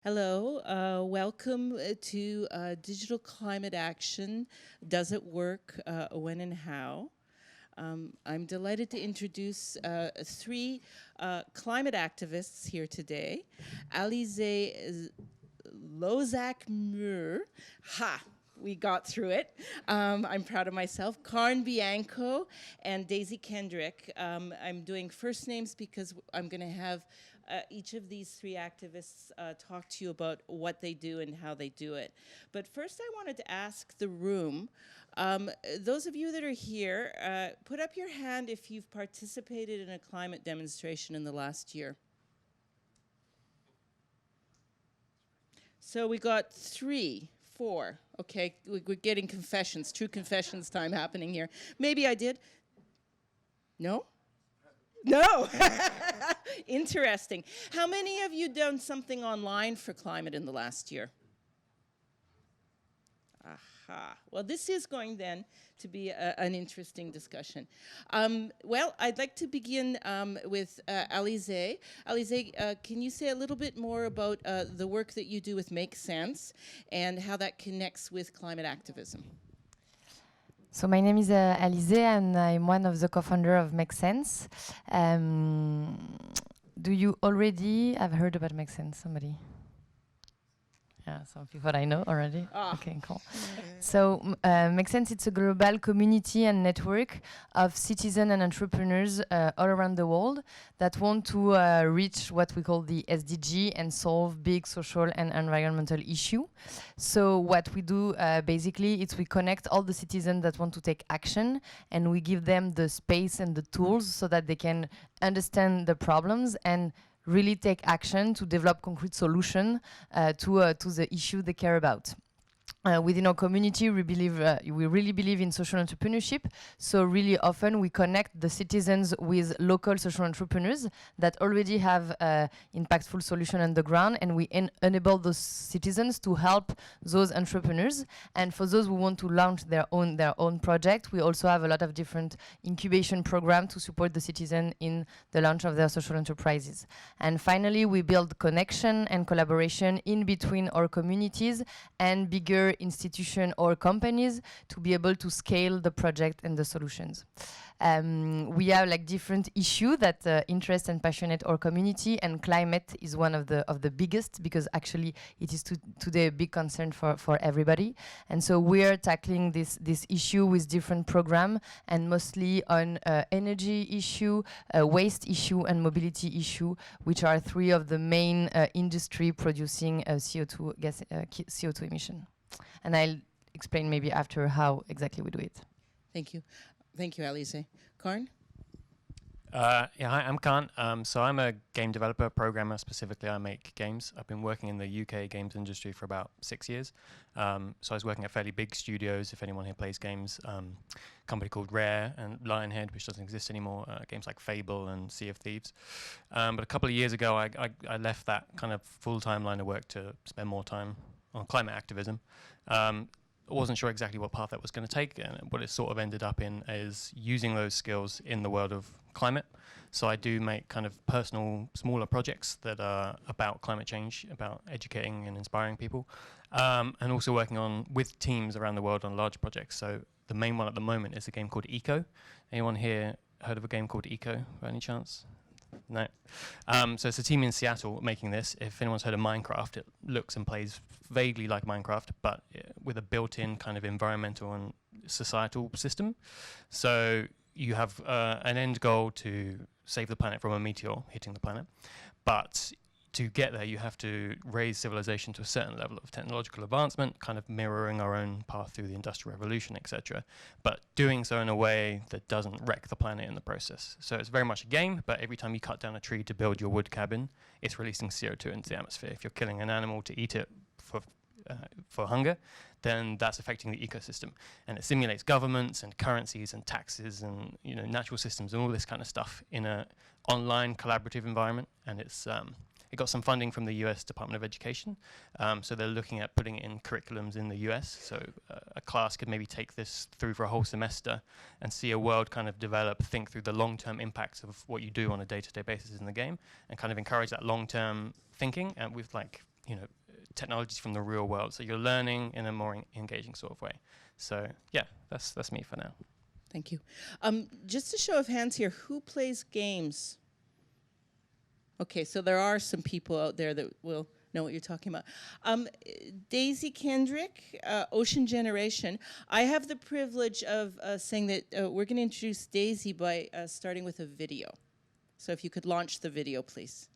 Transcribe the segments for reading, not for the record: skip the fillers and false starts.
Hello, welcome to Digital Climate Action. Does it work? When and how? I'm delighted to introduce three climate activists here today. Alizee Lozac'hmeur. Ha! We got through it. I'm proud of myself. Karn Bianco and Daisy Kendrick. I'm doing first names because I'm going to have each of these three activists talk to you about what they do and how they do it. But first I wanted to ask the room, those of you that are here, put up your hand if you've participated in a climate demonstration in the last year. So we got 3, 4. Okay, we're getting confessions, true confessions time happening here. Maybe I did. No? No. Interesting. How many of you done something online for climate in the last year? Aha. Well, this is going then to be an interesting discussion. Well, I'd like to begin with Alizee. Alizee, can you say a little bit more about the work that you do with makesense and how that connects with climate activism? So my name is Alizee and I'm one of the co-founder of makesense. Do you already have heard about makesense? Somebody? Yeah, some people I know already. Okay, cool. So makesense, it's a global community and network of citizens and entrepreneurs all around the world that want to reach what we call the SDG and solve big social and environmental issue. So what we do basically is we connect all the citizens that want to take action and we give them the space and the tools so that they can understand the problems and really take action to develop concrete solution to the issue they care about. Within our community, we really believe in social entrepreneurship. So really often we connect the citizens with local social entrepreneurs that already have impactful solution on the ground, and we enable those citizens to help those entrepreneurs. And for those who want to launch their own project, we also have a lot of different incubation programs to support the citizen in the launch of their social enterprises. And finally, we build connection and collaboration in between our communities and bigger institutions or companies to be able to scale the project and the solutions. We have like different issues that interest and passionate our community, and climate is one of the biggest because actually it is today a big concern for everybody. And so we're tackling this issue with different programs and mostly on energy issue, waste issue, and mobility issue, which are 3 of the main industry producing CO2 emission. And I'll explain maybe after how exactly we do it. Thank you. Thank you, Alizee. Karn? Yeah, hi, I'm Karn. So I'm a game developer, programmer. Specifically, I make games. I've been working in the UK games industry for about 6 years. So I was working at fairly big studios, if anyone here plays games. A company called Rare and Lionhead, which doesn't exist anymore. Games like Fable and Sea of Thieves. But a couple of years ago, I left that kind of full-time line of work to spend more time on climate activism. I wasn't sure exactly what path that was going to take, and what it sort of ended up in is using those skills in the world of climate. So I do make kind of personal, smaller projects that are about climate change, about educating and inspiring people, and also working with teams around the world on large projects. So the main one at the moment is a game called Eco. Anyone here heard of a game called Eco by any chance? No. So it's a team in Seattle making this. If anyone's heard of Minecraft, it looks and plays vaguely like Minecraft, but with a built-in kind of environmental and societal system. So you have an end goal to save the planet from a meteor hitting the planet, but to get there, you have to raise civilization to a certain level of technological advancement, kind of mirroring our own path through the Industrial Revolution, etc. But doing so in a way that doesn't wreck the planet in the process. So it's very much a game, but every time you cut down a tree to build your wood cabin, it's releasing CO2 into the atmosphere. If you're killing an animal to eat it for hunger, then that's affecting the ecosystem. And it simulates governments and currencies and taxes and natural systems and all this kind of stuff in an online collaborative environment. And it got some funding from the US Department of Education. So they're looking at putting it in curriculums in the US. So a class could maybe take this through for a whole semester and see a world kind of develop, think through the long-term impacts of what you do on a day-to-day basis in the game, and kind of encourage that long-term thinking with like technologies from the real world. So you're learning in a more engaging sort of way. So yeah, that's me for now. Thank you. Just a show of hands here, who plays games? Okay, so there are some people out there that will know what you're talking about. Daisy Kendrick, Ocean Generation. I have the privilege of saying that we're going to introduce Daisy by starting with a video. So if you could launch the video, please.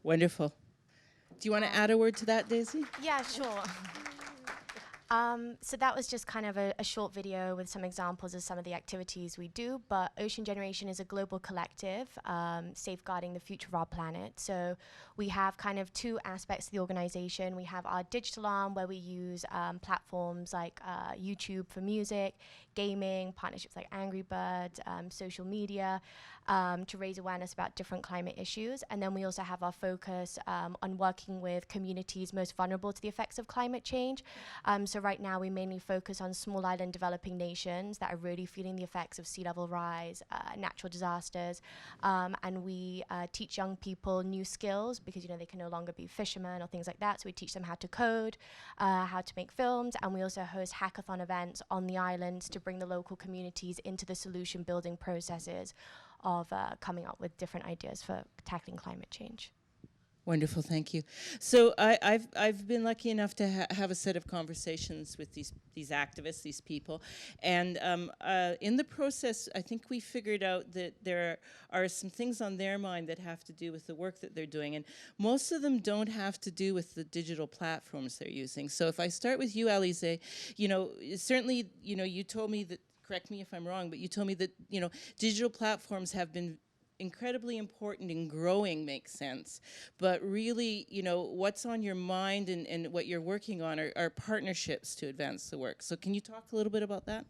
Wonderful. Do you want to add a word to that, Daisy? Yeah, sure. So that was just kind of a short video with some examples of some of the activities we do, but Ocean Generation is a global collective safeguarding the future of our planet. So we have kind of two aspects of the organization. We have our digital arm where we use platforms like YouTube for music, gaming, partnerships like Angry Birds, social media, to raise awareness about different climate issues. And then we also have our focus on working with communities most vulnerable to the effects of climate change. So right now we mainly focus on small island developing nations that are really feeling the effects of sea level rise, natural disasters, and we teach young people new skills because they can no longer be fishermen or things like that. So we teach them how to code, how to make films, and we also host hackathon events on the islands to bring the local communities into the solution building processes of coming up with different ideas for tackling climate change. Wonderful, thank you. So I've been lucky enough to have a set of conversations with these activists, these people, and in the process, I think we figured out that there are some things on their mind that have to do with the work that they're doing, and most of them don't have to do with the digital platforms they're using. So if I start with you, Alizee, certainly, you told me that. Correct me if I'm wrong, but you told me that digital platforms have been incredibly important in growing Makes Sense, but really, what's on your mind and what you're working on are partnerships to advance the work. So can you talk a little bit about that?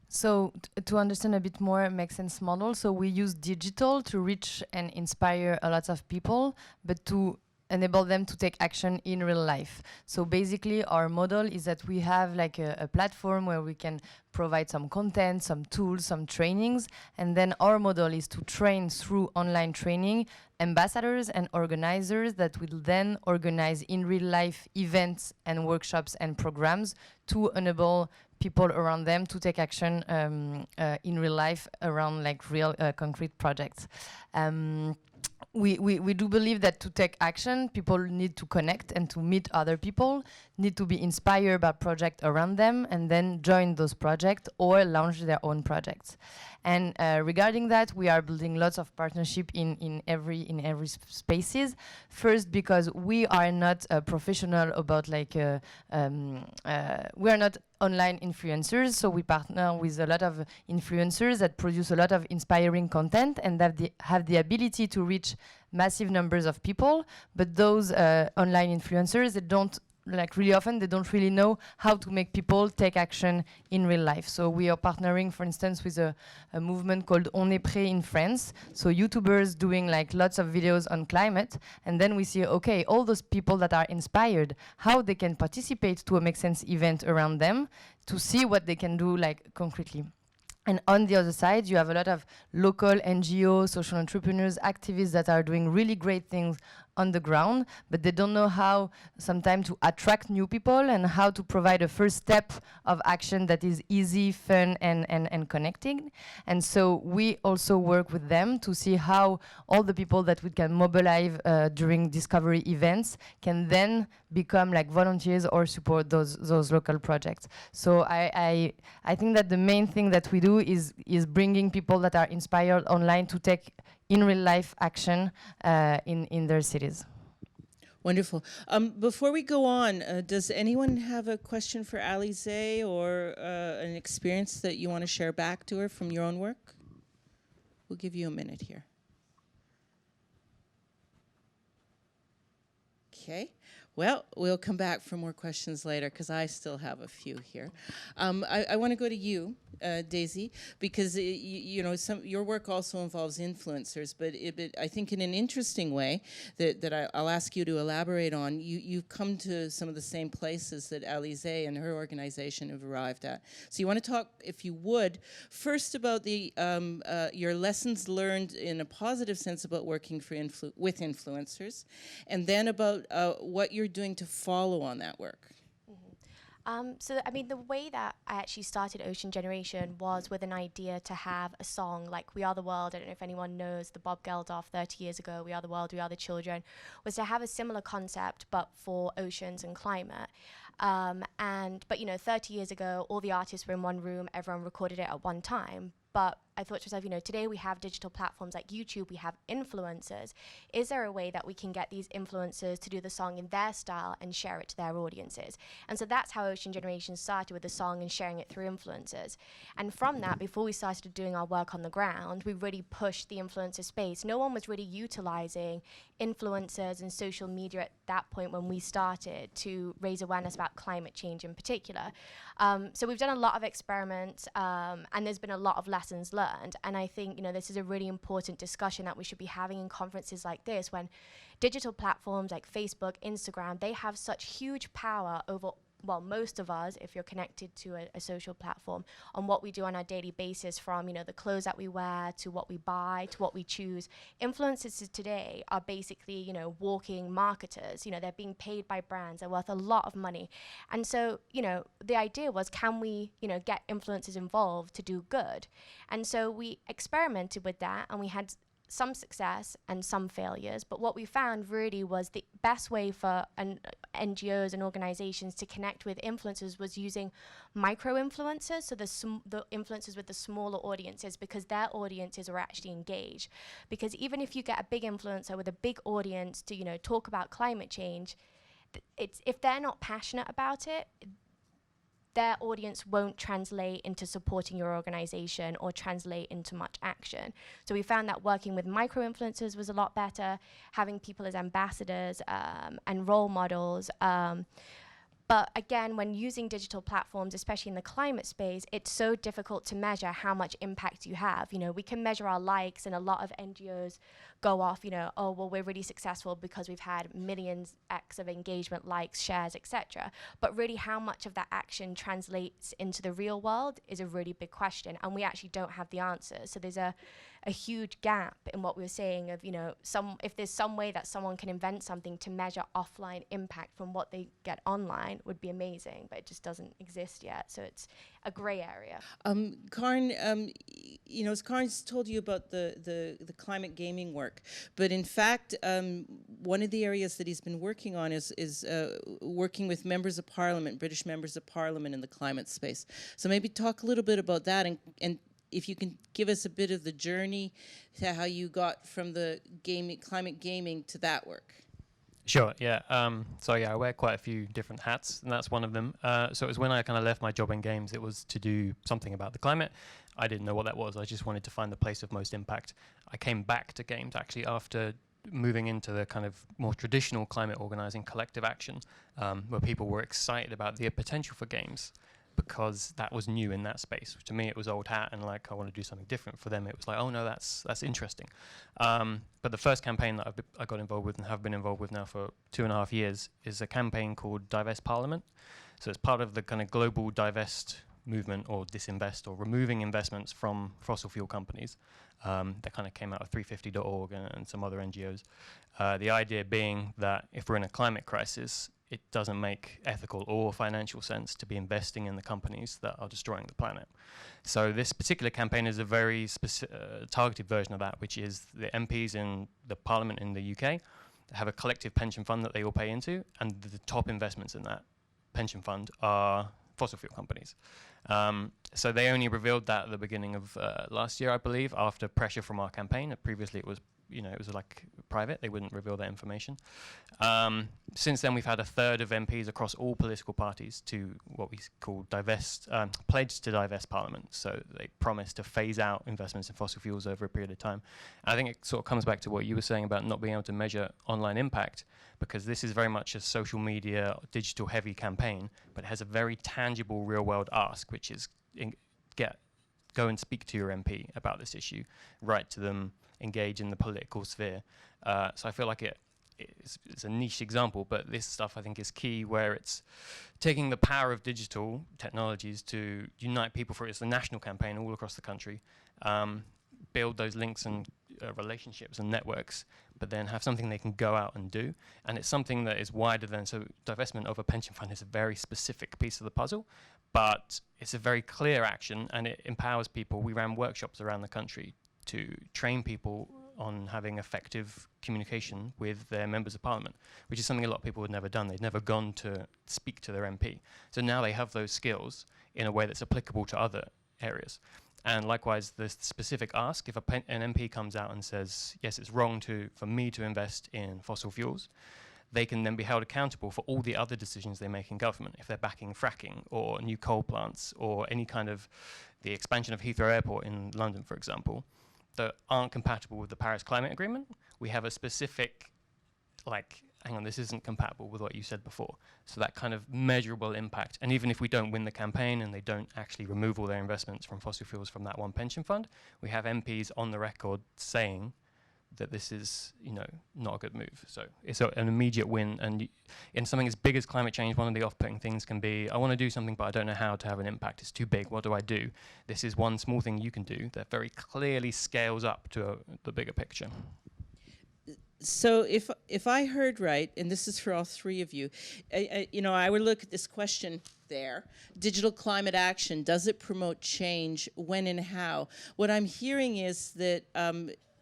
So to understand a bit more Make Sense model, so we use digital to reach and inspire a lot of people, but to enable them to take action in real life. So basically our model is that we have like a platform where we can provide some content, some tools, some trainings, and then our model is to train through online training ambassadors and organizers that will then organize in real life events and workshops and programs to enable people around them to take action in real life around like real concrete projects. We do believe that to take action, people need to connect and to meet other people, need to be inspired by projects around them, and then join those projects or launch their own projects. And regarding that, we are building lots of partnership in every spaces. First, because we are not professional about like we are not online influencers, so we partner with a lot of influencers that produce a lot of inspiring content and that have the ability to reach massive numbers of people. But those online influencers, they don't really often they don't really know how to make people take action in real life. So we are partnering, for instance, with a movement called On est prêt in France. So YouTubers doing like lots of videos on climate, and then we see, okay, all those people that are inspired, how they can participate to a Make Sense event around them to see what they can do like concretely. And on the other side, you have a lot of local NGOs, social entrepreneurs, activists that are doing really great things on the ground, but they don't know how sometimes to attract new people and how to provide a first step of action that is easy, fun, and connecting. And so we also work with them to see how all the people that we can mobilize during discovery events can then become like volunteers or support those local projects. So I think that the main thing that we do is bringing people that are inspired online to take in real life action in their cities. Wonderful. Before we go on, does anyone have a question for Alizee or an experience that you want to share back to her from your own work? We'll give you a minute here. Okay. Well, we'll come back for more questions later because I still have a few here. I want to go to you, Daisy, because your work also involves influencers, but I think in an interesting way that I'll ask you to elaborate on. You've come to some of the same places that Alizee and her organization have arrived at. So you want to talk, if you would, first about your lessons learned in a positive sense about working with influencers, and then about what you're doing to follow on that work. So, I mean, the way that I actually started Ocean Generation was with an idea to have a song like We Are the World. I don't know if anyone knows the Bob Geldof 30 years ago, We Are the World, We Are the Children, was to have a similar concept, but for oceans and climate. But 30 years ago, all the artists were in one room, everyone recorded it at one time. But I thought to myself, today we have digital platforms like YouTube, we have influencers. Is there a way that we can get these influencers to do the song in their style and share it to their audiences? And so that's how Ocean Generation started, with the song and sharing it through influencers. And from that, before we started doing our work on the ground, we really pushed the influencer space. No one was really utilizing influencers and social media at that point when we started to raise awareness about climate change in particular. So we've done a lot of experiments, and there's been a lot of lessons learned. And I think, this is a really important discussion that we should be having in conferences like this, when digital platforms like Facebook, Instagram, they have such huge power over, well, most of us, if you're connected to a social platform, on what we do on a daily basis, from, the clothes that we wear to what we buy to what we choose. Influencers today are basically, walking marketers. They're being paid by brands. They're worth a lot of money. And so, the idea was, can we, get influencers involved to do good? And so we experimented with that, and we had some success and some failures, but what we found really was the best way for NGOs and organizations to connect with influencers was using micro-influencers, so the influencers with the smaller audiences, because their audiences are actually engaged. Because even if you get a big influencer with a big audience to, talk about climate change, if they're not passionate about it, their audience won't translate into supporting your organization or translate into much action. So we found that working with micro-influencers was a lot better, having people as ambassadors and role models. But again, when using digital platforms, especially in the climate space, it's so difficult to measure how much impact you have. We can measure our likes, and a lot of NGOs go off, oh, well, we're really successful because we've had millions X of engagement, likes, shares, etc. But really, how much of that action translates into the real world is a really big question, and we actually don't have the answers. So there's a huge gap in what we were saying of, if there's some way that someone can invent something to measure offline impact from what they get online, would be amazing, but it just doesn't exist yet. So it's a gray area. Karn, as Karn's told you about the climate gaming work, but in fact, one of the areas that he's been working on is working with members of parliament, British members of parliament in the climate space. So maybe talk a little bit about that, and if you can give us a bit of the journey to how you got from the climate gaming to that work. Sure, yeah. I wear quite a few different hats, and that's one of them. So it was when I kind of left my job in games, it was to do something about the climate. I didn't know what that was. I just wanted to find the place of most impact. I came back to games actually after moving into the kind of more traditional climate organizing, collective action, where people were excited about the potential for games, because that was new in that space. To me, it was old hat, and like, I want to do something different. For them, it was like, oh no, that's interesting. But the first campaign that I got involved with and have been involved with now for 2.5 years is a campaign called Divest Parliament. So it's part of the kind of global divest movement, or disinvest, or removing investments from fossil fuel companies. that kind of came out of 350.org and some other NGOs. The idea being that if we're in a climate crisis, it doesn't make ethical or financial sense to be investing in the companies that are destroying the planet. So this particular campaign is a very targeted version of that, which is the MPs in the parliament in the UK have a collective pension fund that they all pay into, and the top investments in that pension fund are fossil fuel companies. So they only revealed that at the beginning of last year, I believe, after pressure from our campaign. Previously it was, it was like private. They wouldn't reveal that information. Since then, we've had a third of MPs across all political parties to what we call pledge to divest Parliament. So they promise to phase out investments in fossil fuels over a period of time. And I think it sort of comes back to what you were saying about not being able to measure online impact, because this is very much a social media, digital heavy campaign, but it has a very tangible real world ask, which is go and speak to your MP about this issue, write to them, engage in the political sphere. So I feel like it's a niche example, but this stuff I think is key, where it's taking the power of digital technologies to unite people it's a national campaign all across the country, build those links and relationships and networks, but then have something they can go out and do. And it's something that is wider than, so divestment of a pension fund is a very specific piece of the puzzle, but it's a very clear action and it empowers people. We ran workshops around the country to train people on having effective communication with their members of parliament, which is something a lot of people had never done. They'd never gone to speak to their MP. So now they have those skills in a way that's applicable to other areas. And likewise, the specific ask, if an MP comes out and says, yes, it's wrong for me to invest in fossil fuels, they can then be held accountable for all the other decisions they make in government. If they're backing fracking or new coal plants or any kind of the expansion of Heathrow Airport in London, for example, that aren't compatible with the Paris Climate Agreement, we have a specific, hang on, this isn't compatible with what you said before. So that kind of measurable impact. And even if we don't win the campaign and they don't actually remove all their investments from fossil fuels from that one pension fund, we have MPs on the record saying that this is, not a good move. So it's an immediate win. And in something as big as climate change, one of the off-putting things can be, I want to do something, but I don't know how to have an impact. It's too big. What do I do? This is one small thing you can do that very clearly scales up to the bigger picture. So if I heard right, and this is for all three of you, I would look at this question there. Digital climate action, does it promote change? When and how? What I'm hearing is that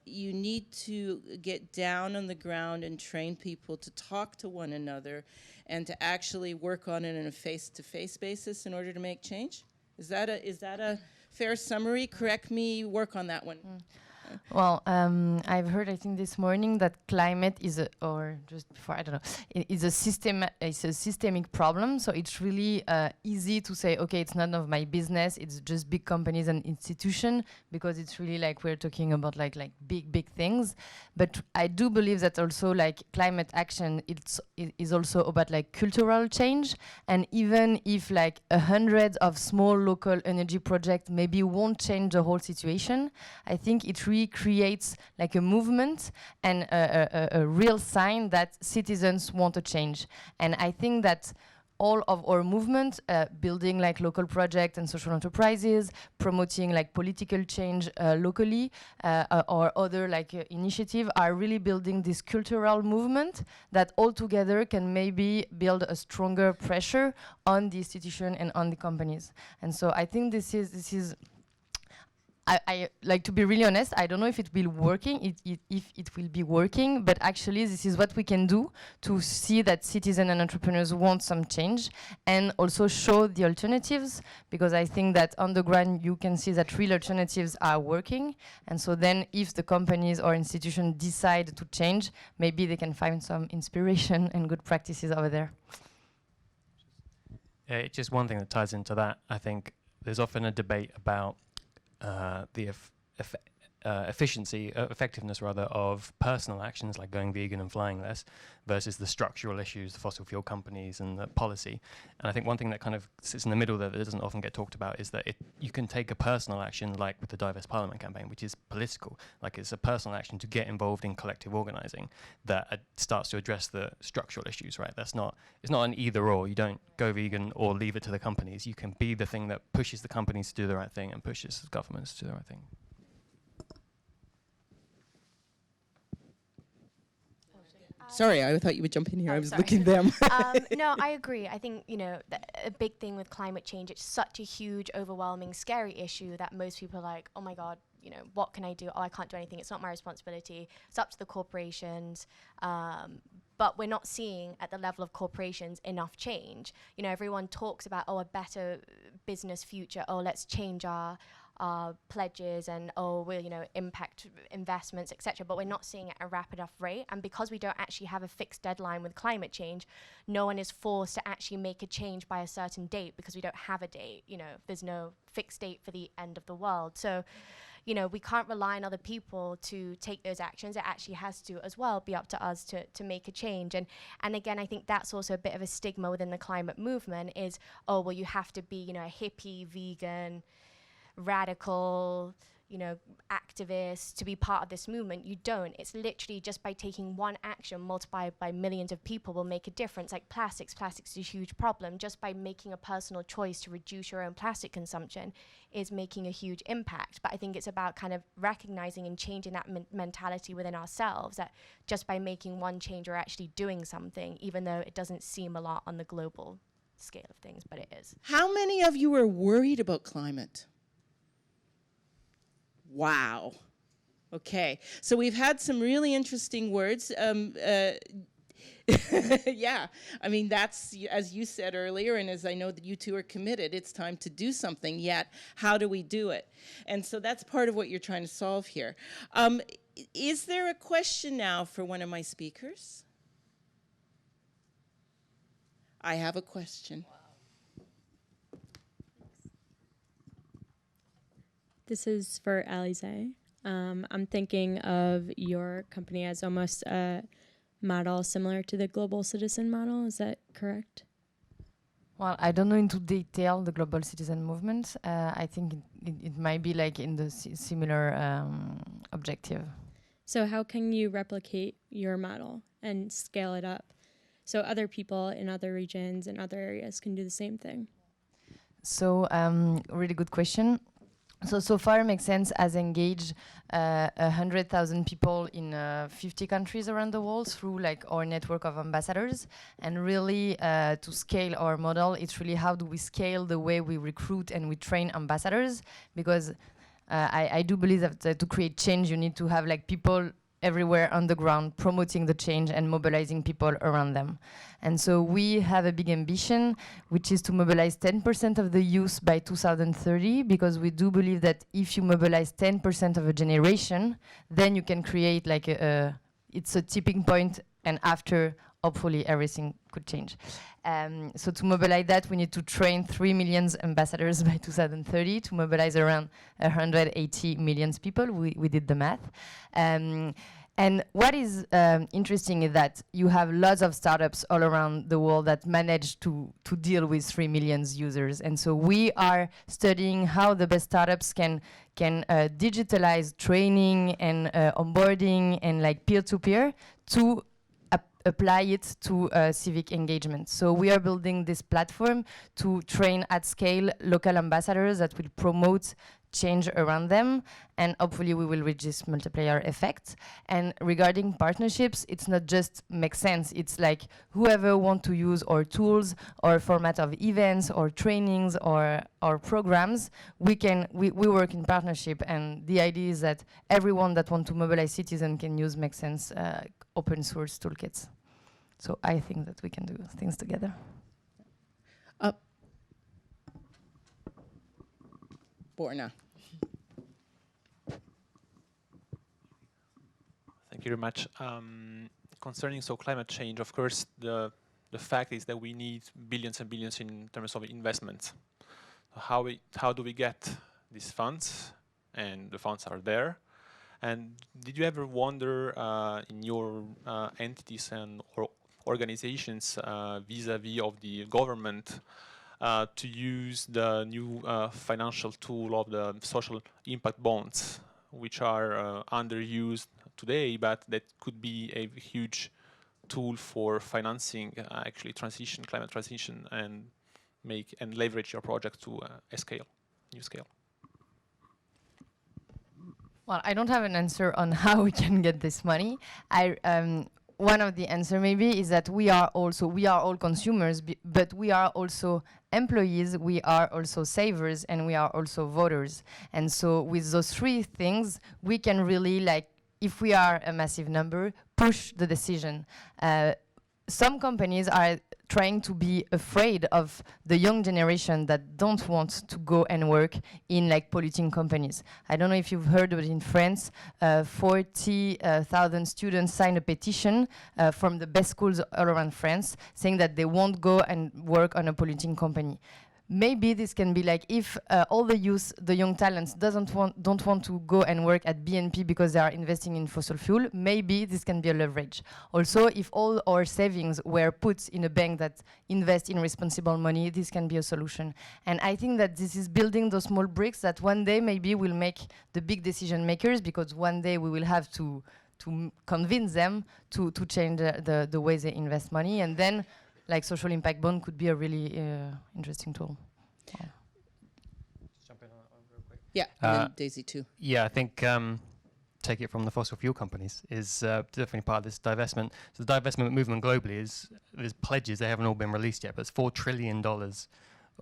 you need to get down on the ground and train people to talk to one another and to actually work on it on a face-to-face basis in order to make change? Is that a fair summary? Correct me, work on that one. Well, I've heard, I think this morning, that climate is a systemic problem. So it's really easy to say, okay, it's none of my business. It's just big companies and institutions, because it's really like we're talking about like big things. But I do believe that also climate action, is also about cultural change. And even if 100 of small local energy projects maybe won't change the whole situation, I think it really creates a movement and a real sign that citizens want to change. And I think that all of our movement, building local projects and social enterprises, promoting political change locally, or other initiative, are really building this cultural movement that all together can maybe build a stronger pressure on the institution and on the companies. And so I think this is I like, to be really honest, I don't know if it will be working, but actually this is what we can do to see that citizens and entrepreneurs want some change, and also show the alternatives, because I think that on the ground you can see that real alternatives are working. And so then if the companies or institutions decide to change, maybe they can find some inspiration and good practices over there. Just one thing that ties into that, I think there's often a debate about the effectiveness of personal actions like going vegan and flying less versus the structural issues, the fossil fuel companies and the policy. And I think one thing that kind of sits in the middle there that doesn't often get talked about is that you can take a personal action like with the Divest Parliament campaign, which is political. It's a personal action to get involved in collective organising that starts to address the structural issues, right? It's not an either or. You don't go vegan or leave it to the companies. You can be the thing that pushes the companies to do the right thing and pushes governments to do the right thing. Sorry, I thought you would jump in here. Oh, I was sorry. looking them. No, I agree. I think, a big thing with climate change, it's such a huge, overwhelming, scary issue that most people are like, oh my God, what can I do? Oh, I can't do anything. It's not my responsibility. It's up to the corporations. But we're not seeing at the level of corporations enough change. Everyone talks about, a better business future. Oh, let's change our pledges and we'll impact investments, etc. But we're not seeing it at a rapid enough rate, and because we don't actually have a fixed deadline with climate change, no one is forced to actually make a change by a certain date because we don't have a date. There's no fixed date for the end of the world. So we can't rely on other people to take those actions. It actually has to as well be up to us to make a change. And again, I think that's also a bit of a stigma within the climate movement is, you have to be a hippie, vegan, radical, activist to be part of this movement. You don't. It's literally just by taking one action multiplied by millions of people will make a difference. Like plastics is a huge problem. Just by making a personal choice to reduce your own plastic consumption is making a huge impact. But I think it's about kind of recognizing and changing that mentality within ourselves, that just by making one change we're actually doing something, even though it doesn't seem a lot on the global scale of things, but it is. How many of you are worried about climate? Wow. Okay. So we've had some really interesting words. Yeah. I mean, that's, as you said earlier, and as I know that you two are committed, it's time to do something, yet how do we do it? And so that's part of what you're trying to solve here. Is there a question now for one of my speakers? I have a question. This is for Alizee. I'm thinking of your company as almost a model similar to the global citizen model. Is that correct? Well, I don't know into detail the global citizen movement. I think it might be like in the similar objective. So how can you replicate your model and scale it up so other people in other regions and other areas can do the same thing? So, really good question. So far, MakeSense has engaged 100,000 people in 50 countries around the world through like our network of ambassadors. And really, to scale our model, it's really how do we scale the way we recruit and we train ambassadors? Because I do believe that to create change, you need to have like people everywhere on the ground promoting the change and mobilizing people around them. And so we have a big ambition, which is to mobilize 10% of the youth by 2030, because we do believe that if you mobilize 10% of a generation, then you can create like it's a tipping point, and after, hopefully, everything could change. So to mobilize that, we need to train 3 million ambassadors by 2030 to mobilize around 180 million people. We did the math. And what is interesting is that you have lots of startups all around the world that manage to deal with 3 million users. And so we are studying how the best startups can digitalize training and onboarding and like peer-to-peer to apply it to civic engagement. So we are building this platform to train at scale local ambassadors that will promote change around them, and hopefully we will reach this multiplier effect. And regarding partnerships, it's not just MakeSense, it's like whoever want to use our tools or format of events or trainings or programs, we work in partnership, and the idea is that everyone that want to mobilize citizens can use MakeSense open source toolkits. So I think that we can do things together. Borna. Thank you very much. Concerning climate change, of course, the fact is that we need billions and billions in terms of investments. How do we get these funds? And the funds are there. And did you ever wonder in your entities and or organizations vis-a-vis of the government to use the new financial tool of the social impact bonds, which are underused today, but that could be a huge tool for financing actually climate transition, and leverage your project to a new scale? Well, I don't have an answer on how we can get this money. one of the answer maybe is that we are all consumers, but we are also employees, we are also savers, and we are also voters. And so with those three things, we can really, like, if we are a massive number, push the decision. Some companies are trying to be afraid of the young generation that don't want to go and work in like polluting companies. I don't know if you've heard, but in France, 40,000 students signed a petition from the best schools all around France saying that they won't go and work on a polluting company. Maybe this can be like if all the youth, the young talents don't want to go and work at BNP because they are investing in fossil fuel, maybe this can be a leverage. Also, if all our savings were put in a bank that invests in responsible money, this can be a solution. And I think that this is building those small bricks that one day maybe will make the big decision makers, because one day we will have to convince them to change the way they invest money, and then like social impact bond could be a really interesting tool. Yeah. Just jump in on that one real quick. Yeah, and then Daisy too. Yeah, I think take it from the fossil fuel companies is definitely part of this divestment. So the divestment movement globally there's pledges, they haven't all been released yet, but it's $4 trillion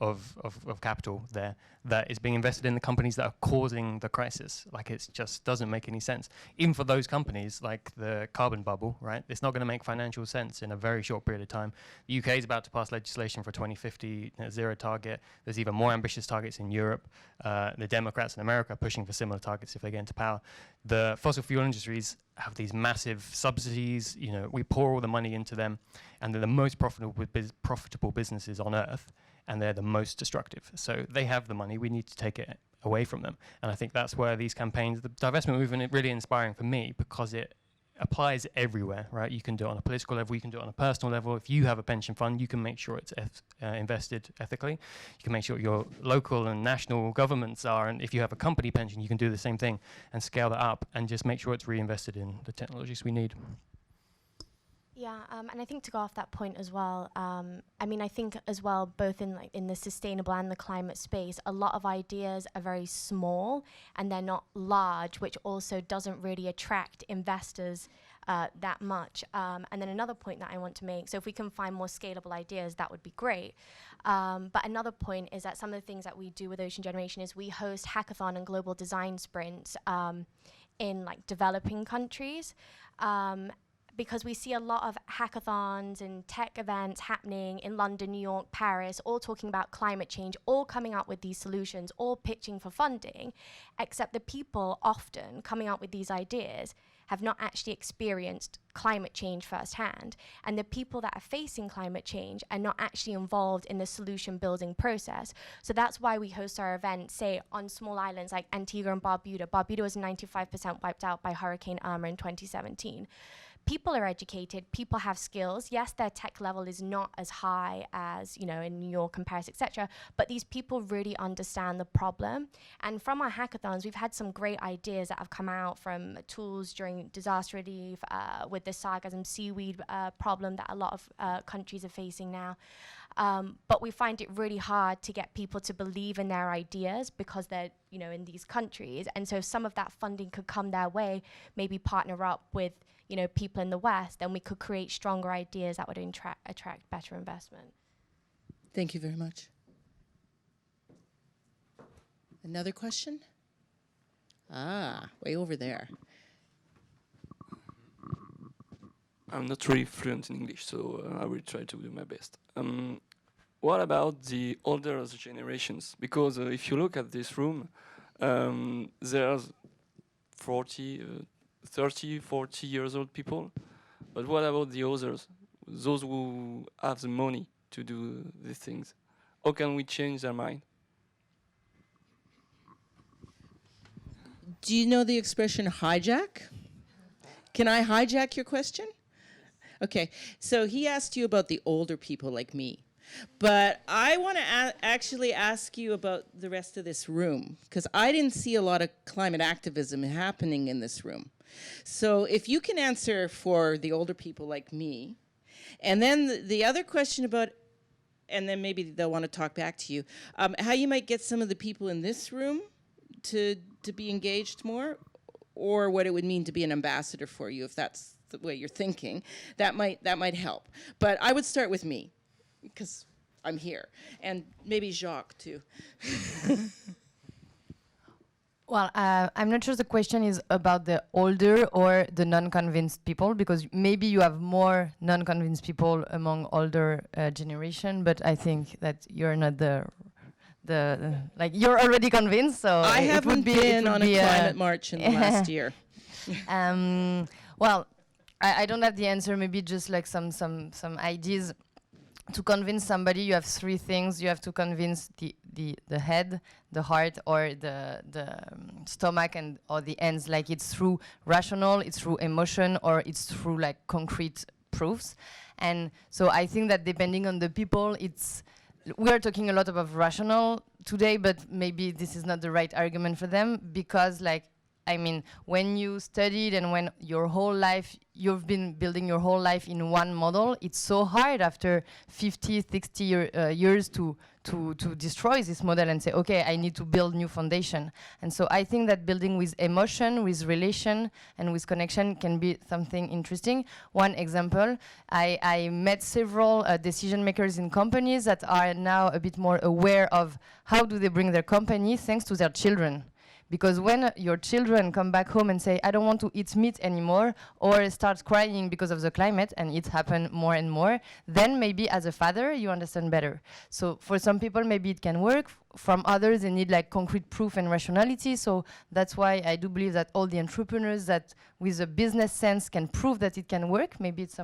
of capital there that is being invested in the companies that are causing the crisis. Like, it just doesn't make any sense. Even for those companies, like the carbon bubble, right? It's not going to make financial sense in a very short period of time. The UK is about to pass legislation for 2050 net zero target. There's even more ambitious targets in Europe. The Democrats in America are pushing for similar targets if they get into power. The fossil fuel industries have these massive subsidies. You know, we pour all the money into them, and they're the most profitable businesses on earth, and they're the most destructive. So they have the money, we need to take it away from them. And I think that's where these campaigns, the divestment movement, is really inspiring for me, because it applies everywhere, right? You can do it on a political level, you can do it on a personal level. If you have a pension fund, you can make sure it's invested ethically. You can make sure your local and national governments are, and if you have a company pension, you can do the same thing and scale that up and just make sure it's reinvested in the technologies we need. Yeah, and I think to go off that point as well, I mean, I think as well, both in the sustainable and the climate space, a lot of ideas are very small and they're not large, which also doesn't really attract investors that much. And then another point that I want to make, so if we can find more scalable ideas, that would be great. But another point is that some of the things that we do with Ocean Generation is we host hackathon and global design sprints in like developing countries. Because we see a lot of hackathons and tech events happening in London, New York, Paris, all talking about climate change, all coming up with these solutions, all pitching for funding, except the people often coming up with these ideas have not actually experienced climate change firsthand. And the people that are facing climate change are not actually involved in the solution building process. So that's why we host our events, say, on small islands like Antigua and Barbuda. Barbuda was 95% wiped out by Hurricane Irma in 2017. People are educated, people have skills. Yes, their tech level is not as high as, you know, in New York and Paris, etc. But these people really understand the problem. And from our hackathons, we've had some great ideas that have come out from tools during disaster relief, with the sargassum seaweed problem that a lot of countries are facing now. But we find it really hard to get people to believe in their ideas because they're, you know, in these countries. And so if some of that funding could come their way, maybe partner up with, you know, people in the West, then we could create stronger ideas that would attract better investment. Thank you very much. Another question? Way over there. I'm not really fluent in English, so I will try to do my best. What about the older generations? Because if you look at this room, there's 30, 40 years old people. But what about the others? Those who have the money to do these things? How can we change their mind? Do you know the expression hijack? Can I hijack your question? Okay, so he asked you about the older people like me. But I want to actually ask you about the rest of this room, because I didn't see a lot of climate activism happening in this room. So if you can answer for the older people like me, and then the other question about, and then maybe they'll want to talk back to you, how you might get some of the people in this room to be engaged more, or what it would mean to be an ambassador for you, if that's the way you're thinking, that might help. But I would start with me, because I'm here, and maybe Jacques too. Well, I'm not sure the question is about the older or the non-convinced people, because maybe you have more non-convinced people among older generation, but I think that you're not the like, you're already convinced, so I haven't been on a climate march in the last year. Well, I don't have the answer, maybe just like some ideas. To convince somebody, you have three things. You have to convince the head, the heart, or the stomach, and or the ends. Like, it's through rational, it's through emotion, or it's through like concrete proofs. And so I think that depending on the people, we are talking a lot about rational today, but maybe this is not the right argument for them, because like, I mean, when you studied and when your whole life, you've been building your whole life in one model, it's so hard after 50, 60 years to destroy this model and say, okay, I need to build new foundation. And so I think that building with emotion, with relation, and with connection can be something interesting. One example, I met several decision makers in companies that are now a bit more aware of how do they bring their company thanks to their children. Because when your children come back home and say, I don't want to eat meat anymore, or start crying because of the climate, and it happens more and more, then maybe as a father, you understand better. So for some people, maybe it can work. From others, they need like concrete proof and rationality. So that's why I do believe that all the entrepreneurs that with a business sense can prove that it can work, maybe it's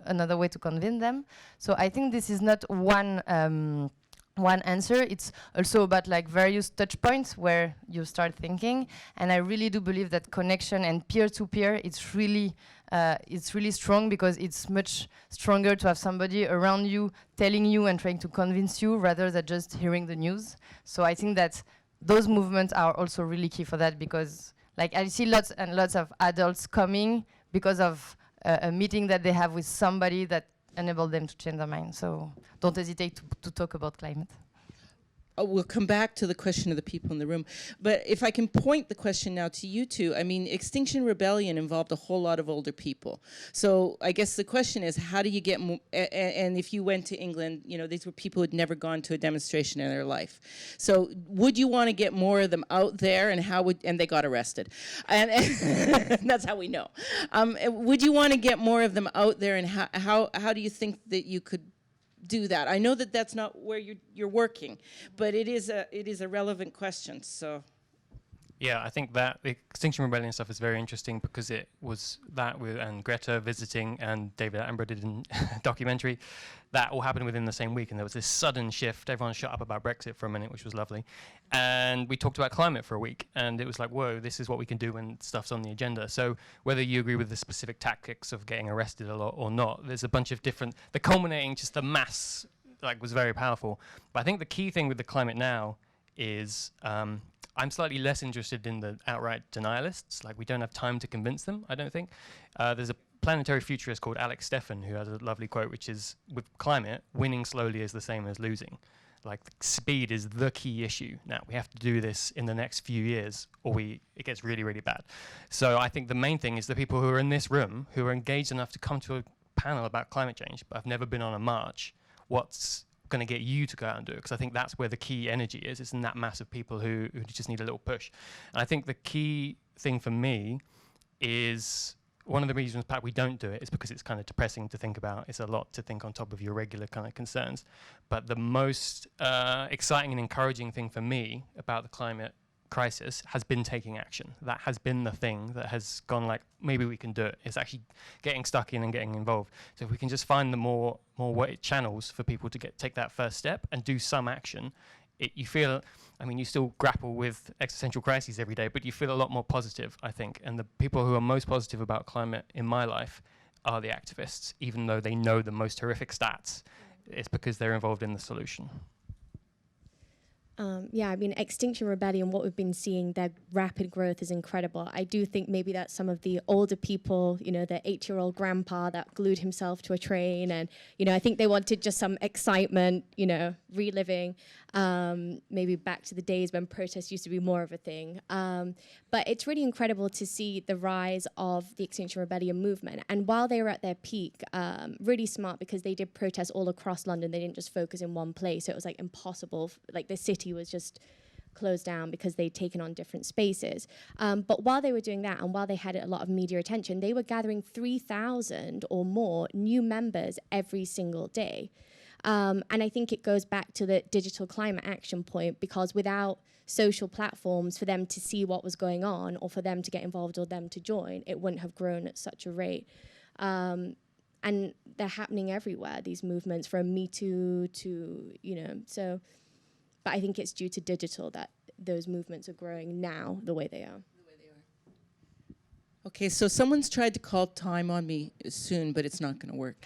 another way to convince them. So I think this is not one answer. It's also about like various touch points where you start thinking, and I really do believe that connection and peer-to-peer, it's really strong, because it's much stronger to have somebody around you telling you and trying to convince you rather than just hearing the news. So I think that those movements are also really key for that, because like I see lots and lots of adults coming because of a meeting that they have with somebody that enable them to change their mind. So don't hesitate to talk about climate. We'll come back to the question of the people in the room. But if I can point the question now to you two, I mean, Extinction Rebellion involved a whole lot of older people. So I guess the question is, how do you get more, and if you went to England, you know, these were people who had never gone to a demonstration in their life. So would you want to get more of them out there, and they got arrested. And that's how we know. Would you want to get more of them out there, and how do you think that you could do that? I know that that's not where you're working, but it is a relevant question. So, yeah, I think that the Extinction Rebellion stuff is very interesting, because it was that and Greta visiting, and David Attenborough did a documentary. That all happened within the same week, and there was this sudden shift. Everyone shut up about Brexit for a minute, which was lovely. And we talked about climate for a week, and it was like, whoa, this is what we can do when stuff's on the agenda. So whether you agree with the specific tactics of getting arrested a lot or not, there's a bunch of different, the culminating, just the mass, like, was very powerful. But I think the key thing with the climate now is, I'm slightly less interested in the outright denialists. Like, we don't have time to convince them, I don't think. There's a planetary futurist called Alex Steffen who has a lovely quote, which is, with climate, winning slowly is the same as losing. Like, speed is the key issue. Now, we have to do this in the next few years, or it gets really, really bad. So I think the main thing is the people who are in this room, who are engaged enough to come to a panel about climate change, but have never been on a march, what's going to get you to go out and do it? Because I think that's where the key energy is. It's in that mass of people who just need a little push. And I think the key thing for me is, one of the reasons perhaps we don't do it is because it's kind of depressing to think about. It's a lot to think on top of your regular kind of concerns. But the most exciting and encouraging thing for me about the climate crisis has been taking action. That has been the thing that has gone like, maybe we can do it. It's actually getting stuck in and getting involved. So if we can just find the more channels for people to take that first step and do some action, you feel, I mean, you still grapple with existential crises every day, but you feel a lot more positive, I think. And the people who are most positive about climate in my life are the activists, even though they know the most horrific stats. It's because they're involved in the solution. Yeah, I mean, Extinction Rebellion, what we've been seeing, their rapid growth is incredible. I do think maybe that some of the older people, you know, the 8-year-old grandpa that glued himself to a train, and, you know, I think they wanted just some excitement, you know, reliving maybe back to the days when protests used to be more of a thing. But it's really incredible to see the rise of the Extinction Rebellion movement. And while they were at their peak, really smart, because they did protests all across London. They didn't just focus in one place. So it was like impossible. Like the city was just closed down because they'd taken on different spaces. But while they were doing that, and while they had a lot of media attention, they were gathering 3,000 or more new members every single day. And I think it goes back to the digital climate action point, because without social platforms for them to see what was going on, or for them to get involved, or them to join, it wouldn't have grown at such a rate. And they're happening everywhere, these movements, from Me Too to, so. But I think it's due to digital that those movements are growing now the way they are. Okay, so someone's tried to call time on me soon, but it's not going to work.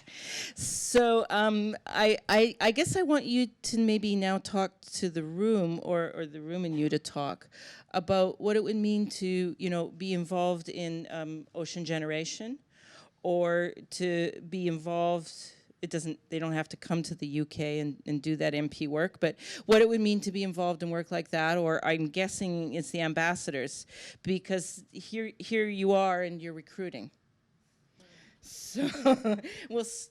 So I guess I want you to maybe now talk to the room, or the room and you to talk about what it would mean to, be involved in ocean generation, or to be involved. They don't have to come to the UK and do that MP work, but what it would mean to be involved in work like that, or I'm guessing it's the ambassadors, because here you are and you're recruiting. So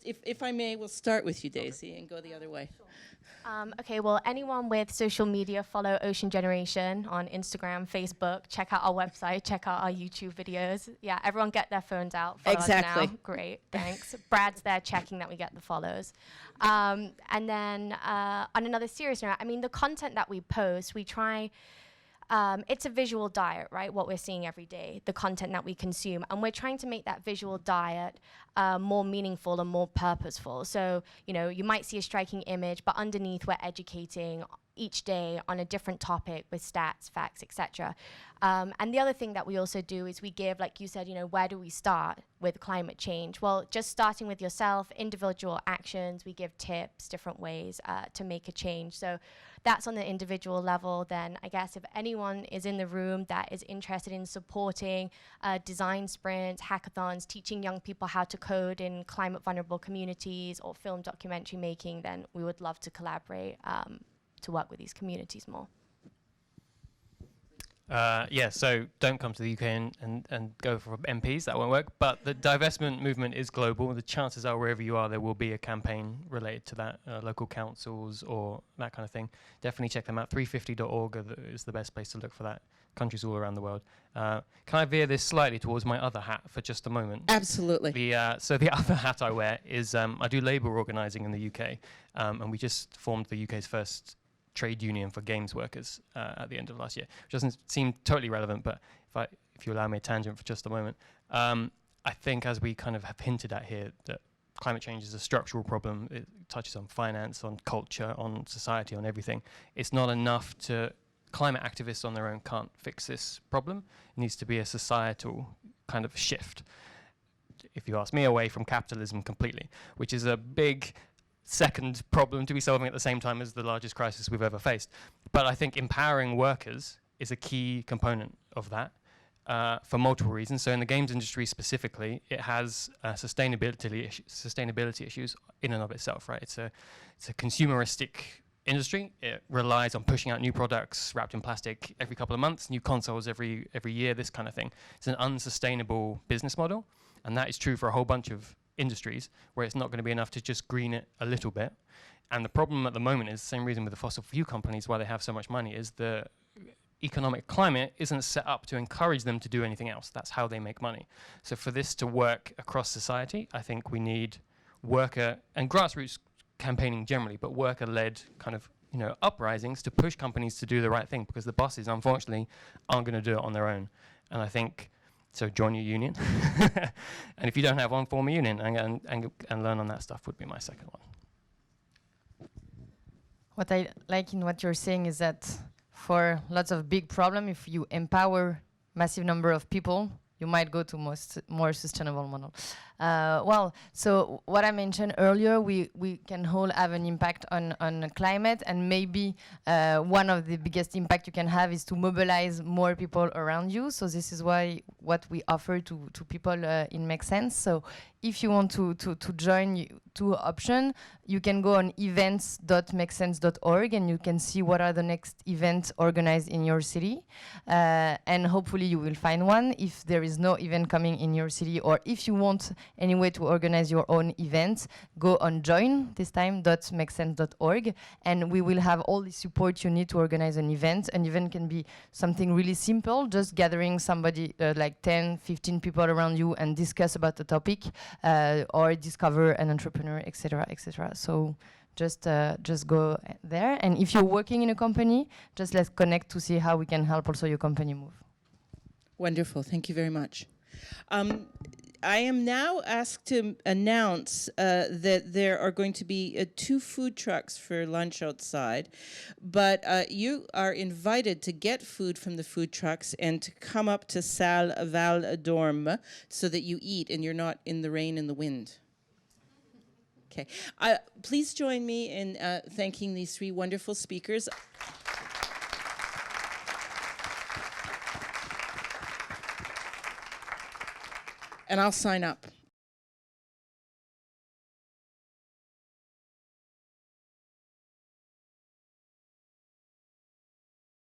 if I may, we'll start with you, Daisy, and go the other way. Okay, well, anyone with social media, follow Ocean Generation on Instagram, Facebook, check out our website, check out our YouTube videos. Yeah, everyone get their phones out. Follow us now. Great, thanks. Brad's there checking that we get the follows. And then on another serious note, the content that we post, we try... it's a visual diet, right? What we're seeing every day, the content that we consume. And we're trying to make that visual diet more meaningful and more purposeful. So, you might see a striking image, but underneath we're educating each day on a different topic with stats, facts, etc. And the other thing that we also do is we give, like you said, where do we start with climate change? Well, just starting with yourself, individual actions, we give tips, different ways to make a change. So that's on the individual level. Then I guess if anyone is in the room that is interested in supporting design sprints, hackathons, teaching young people how to code in climate vulnerable communities, or film documentary making, then we would love to collaborate to work with these communities more. So don't come to the UK and go for MPs, that won't work. But the divestment movement is global. The chances are wherever you are, there will be a campaign related to that, local councils or that kind of thing. Definitely check them out. 350.org is the best place to look for that. Countries all around the world. Can I veer this slightly towards my other hat for just a moment? Absolutely. So the other hat I wear is I do labour organising in the UK, and we just formed the UK's first trade union for games workers at the end of last year, which doesn't seem totally relevant, but if you allow me a tangent for just a moment, I think, as we kind of have hinted at here, that climate change is a structural problem. It touches on finance, on culture, on society, on everything. It's not enough to... Climate activists on their own can't fix this problem. It needs to be a societal kind of shift, if you ask me, away from capitalism completely, which is a big second problem to be solving at the same time as the largest crisis we've ever faced. But I think empowering workers is a key component of that for multiple reasons. So in the games industry specifically, it has sustainability issues in and of itself, right? It's a consumeristic industry. It relies on pushing out new products wrapped in plastic every couple of months, new consoles every year, this kind of thing. It's an unsustainable business model, and that is true for a whole bunch of industries where it's not going to be enough to just green it a little bit. And the problem at the moment is the same reason with the fossil fuel companies, why they have so much money, is the economic climate isn't set up to encourage them to do anything else. That's how they make money. So for this to work across society, I think we need worker and grassroots campaigning generally, but worker-led kind of uprisings to push companies to do the right thing, because the bosses unfortunately aren't going to do it on their own. And I think so. Join your union, and if you don't have one, form a union and learn on that stuff would be my second one. What I like in what you're saying is that for lots of big problems, if you empower massive number of people, you might go to more sustainable model. So what I mentioned earlier, we can all have an impact on climate, and maybe one of the biggest impact you can have is to mobilize more people around you. So this is why what we offer to people in Make Sense. So if you want to join, two options. You can go on events.makesense.org and you can see what are the next events organized in your city. And hopefully you will find one. If there is no event coming in your city, or if you want any way to organize your own events, go on join, this time, .makesense.org, and we will have all the support you need to organize an event. An event can be something really simple, just gathering somebody, like 10, 15 people around you and discuss about the topic, or discover an entrepreneur, etc., etc. So just go there. And if you're working in a company, just let's connect to see how we can help also your company move. Wonderful. Thank you very much. I am now asked to announce that there are going to be 2 food trucks for lunch outside, but you are invited to get food from the food trucks and to come up to Salle Val d'Orme so that you eat and you're not in the rain and the wind. Okay. Please join me in thanking these 3 wonderful speakers. And I'll sign up.